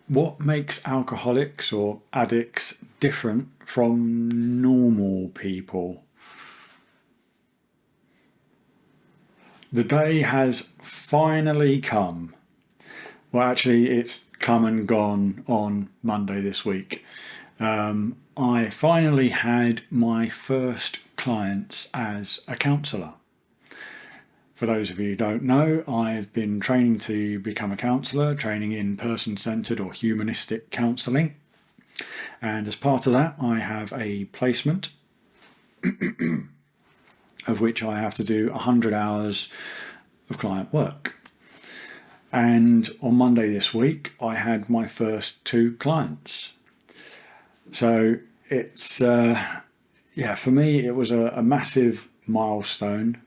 What makes alcoholics or addicts different from normal people? The day has finally come. Well, actually, it's come and gone on Monday this week. I finally had my first clients as a counsellor. For those of you who don't know, I've been training to become a counsellor, training in person-centred or humanistic counselling. And as part of that, I have a placement of which I have to do 100 hours of client work. And on Monday this week, I had my first 2 clients. So it's, for me, it was a massive milestone.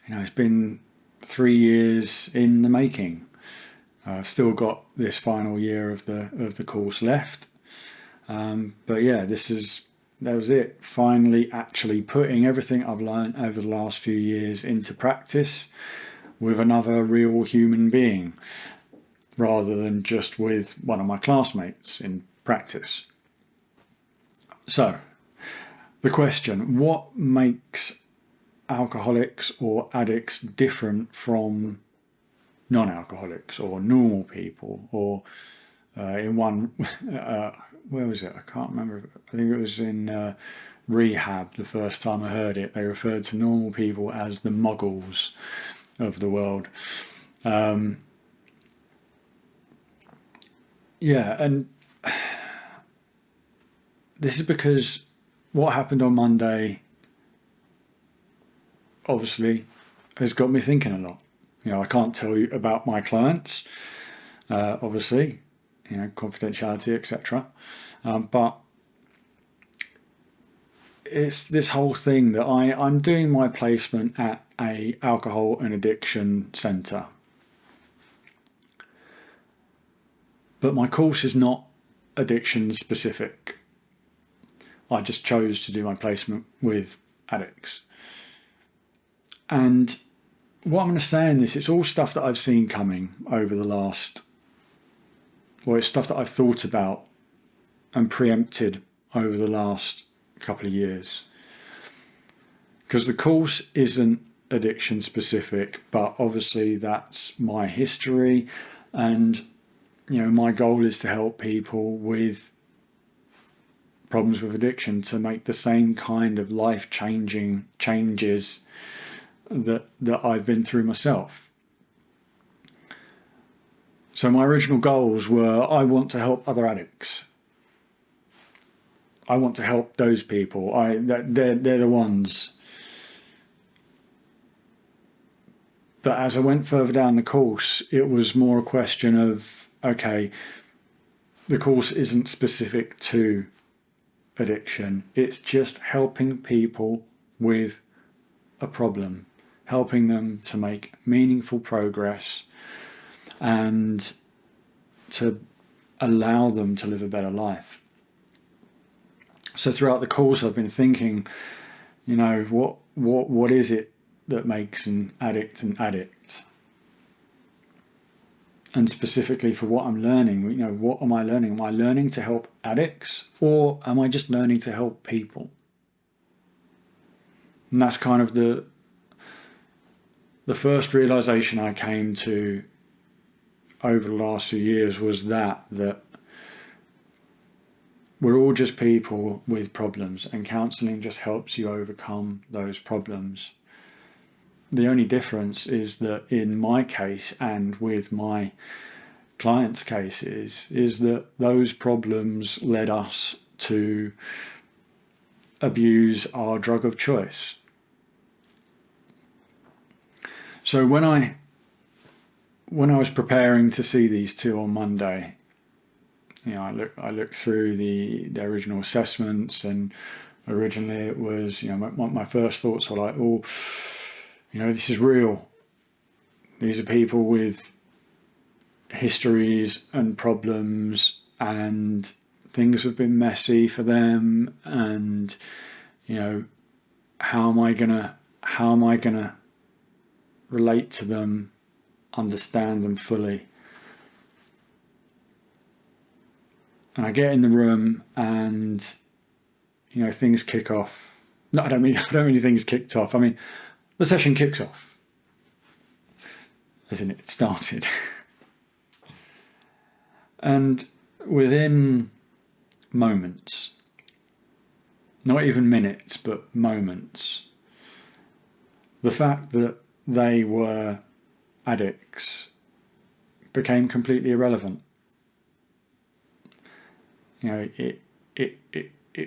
It's been 3 years in the making. I've still got this final year of the course left. But yeah, that was it. Finally, actually putting everything I've learned over the last few years into practice with another real human being, rather than just with one of my classmates in practice. So, the question: what makes alcoholics or addicts different from non-alcoholics or normal people? Or in one, where was it? I can't remember. I think it was in rehab. The first time I heard it, they referred to normal people as the muggles of the world. And this is because what happened on Monday obviously has got me thinking a lot. I can't tell you about my clients, obviously, confidentiality, etc. But it's this whole thing that I'm doing my placement at a alcohol and addiction centre. But my course is not addiction specific. I just chose to do my placement with addicts. And what I'm going to say in this, it's all stuff that I've seen coming over the last, it's stuff that I've thought about and preempted over the last couple of years. Because the course isn't addiction specific, but obviously that's my history, and my goal is to help people with problems with addiction to make the same kind of life-changing changes that I've been through myself. So my original goals were, I want to help other addicts. I want to help those people. They're the ones. But as I went further down the course, it was more a question of, okay, the course isn't specific to addiction. It's just helping people with a problem, helping them to make meaningful progress and to allow them to live a better life. So throughout the course, I've been thinking, what is it that makes an addict an addict? And specifically for what I'm learning, what am I learning? Am I learning to help addicts, or am I just learning to help people? And that's kind of the first realization I came to over the last few years, was that we're all just people with problems, and counselling just helps you overcome those problems. The only difference is that in my case and with my clients' cases is that those problems led us to abuse our drug of choice. So when I was preparing to see these 2 on Monday, I looked through the original assessments, and originally it was, my first thoughts were like, this is real. These are people with histories and problems, and things have been messy for them, and how am I gonna relate to them understand them fully. And I get in the room and, things kick off. No, I don't mean things kicked off. I mean, the session kicks off. As in, it started. And within moments, not even minutes, but moments, the fact that they were addicts became completely irrelevant. It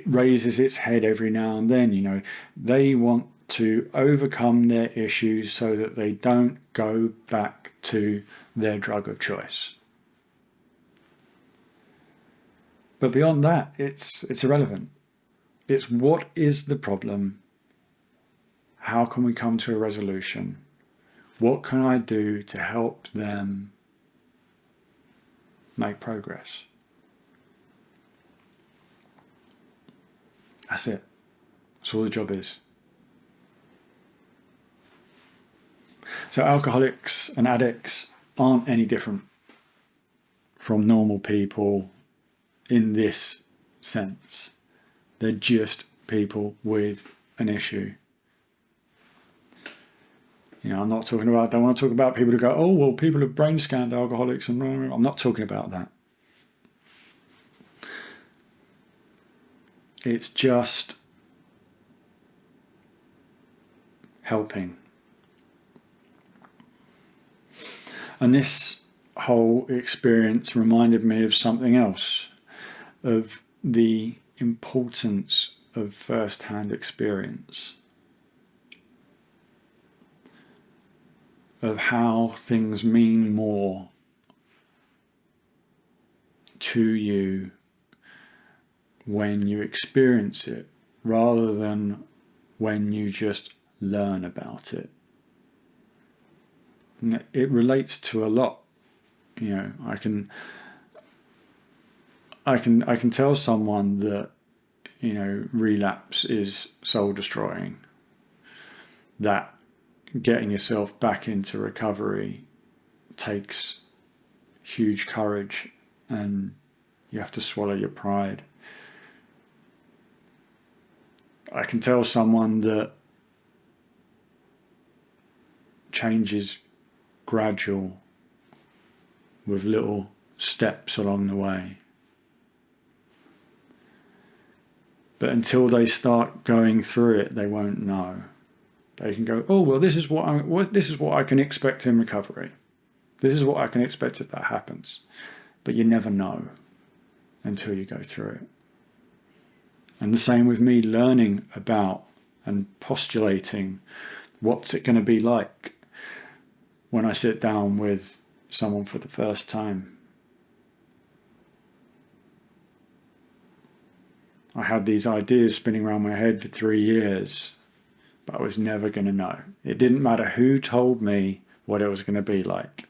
raises its head every now and then. They want to overcome their issues so that they don't go back to their drug of choice. But beyond that, it's irrelevant. It's what is the problem? How can we come to a resolution? What can I do to help them make progress? That's it. That's all the job is. So alcoholics and addicts aren't any different from normal people in this sense. They're just people with an issue. I'm not talking about, I don't want to talk about people who go, oh, well, people have brain scanned alcoholics. And I'm not talking about that. It's just helping. And this whole experience reminded me of something else, of the importance of first-hand experience, of how things mean more to you when you experience it rather than when you just learn about it. And it relates to a lot. I can tell someone that relapse is soul destroying, that getting yourself back into recovery takes huge courage and you have to swallow your pride. I can tell someone that change is gradual with little steps along the way. But until they start going through it, they won't know. They can go, oh, well, this is what I can expect in recovery. This is what I can expect if that happens. But you never know until you go through it. And the same with me learning about and postulating what's it going to be like when I sit down with someone for the first time. I had these ideas spinning around my head for 3 years, but I was never going to know. It didn't matter who told me what it was going to be like.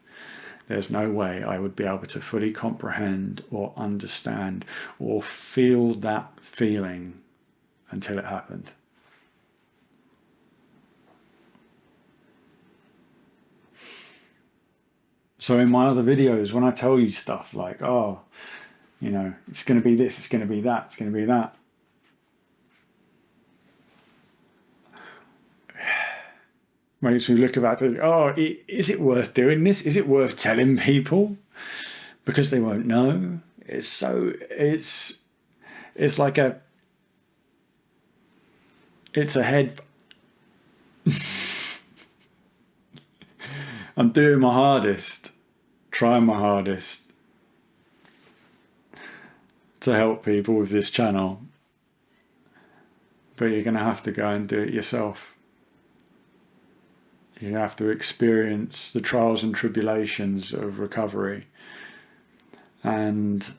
There's no way I would be able to fully comprehend or understand or feel that feeling until it happened. So in my other videos, when I tell you stuff like, oh, it's going to be this, it's going to be that, it's going to be that, makes me look about it, oh, is it worth doing this? Is it worth telling people? Because they won't know. It's like it's a head. I'm doing my hardest, trying my hardest to help people with this channel. But you're going to have to go and do it yourself. You have to experience the trials and tribulations of recovery and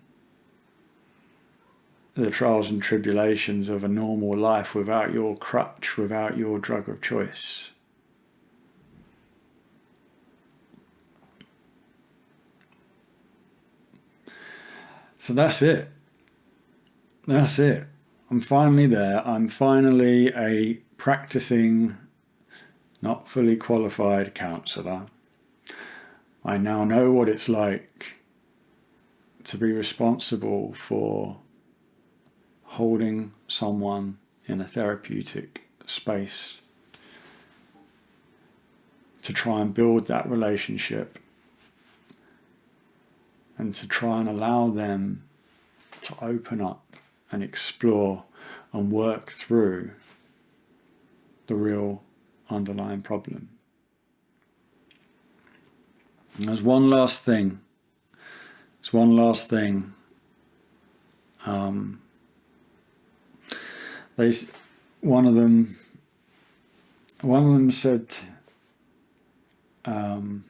the trials and tribulations of a normal life without your crutch, without your drug of choice. So that's it. That's it. I'm finally there. I'm finally a practicing, not fully qualified counsellor. I now know what it's like to be responsible for holding someone in a therapeutic space, to try and build that relationship and to try and allow them to open up and explore and work through the real underlying problem. And there's one last thing. One of them said, I've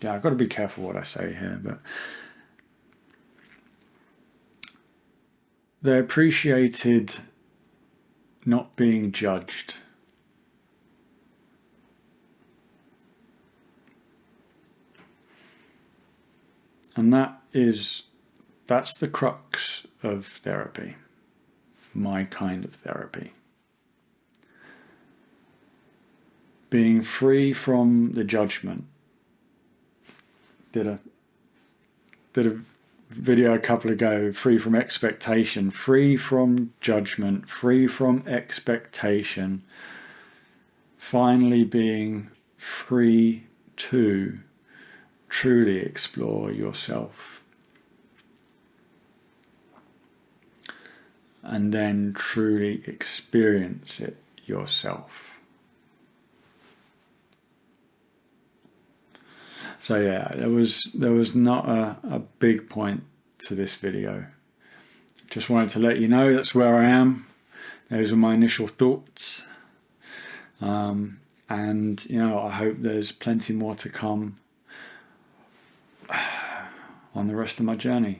got to be careful what I say here, but they appreciated not being judged. And that's the crux of therapy, my kind of therapy. Being free from the judgment. Did a video a couple ago, free from expectation, free from judgment, free from expectation, finally being free to truly explore yourself, and then truly experience it yourself. So yeah, there was not a big point to this video. Just wanted to let you know that's where I am. Those are my initial thoughts. And I hope there's plenty more to come on the rest of my journey.